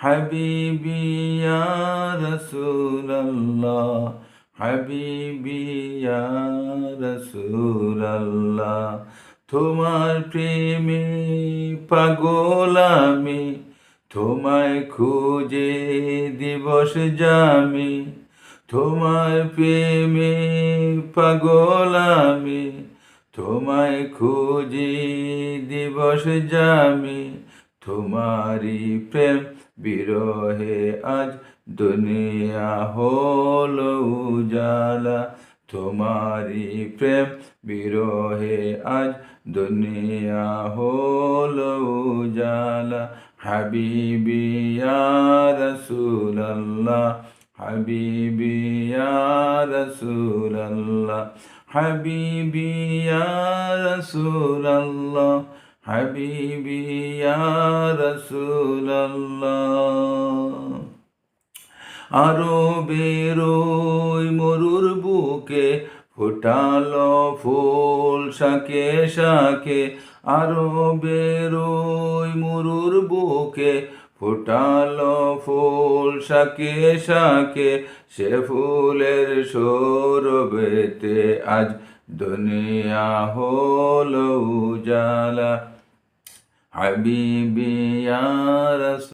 হাবিবি ইয়া রাসূলাল্লাহ, হাবিবি ইয়া রাসূলাল্লাহ। তোমার প্রেমে পাগল আমি, তোমায় খুঁজে দিবস যামি। তোমার প্রেমে পাগল আমি, তোমায় খুঁজি দিবস যামি। তোমারি প্রেম বিরহে আজ দুনিয়া হলো উজালা। তোমারি প্রেম বিরহে আজ দুনিয়া হলো উজালা। হাবিবি ইয়া রাসূলাল্লাহ, হাবিবি ইয়া রাসূলাল্লাহ, হাবিবি ইয়া রাসূলাল্লাহ, হাবিবি ইয়া রাসূলাল্লাহ। আরবের ওই মরুর বুকে ফোটালো ফুল শাকে শাকে। আরবের ওই মরুর বুকে ফোটালো ফুল শাকে শাকে। সে ফুলের সৌরভেতে আজ দুনিয়া হলো উজালা। হাবিবি ইয়া রাসূল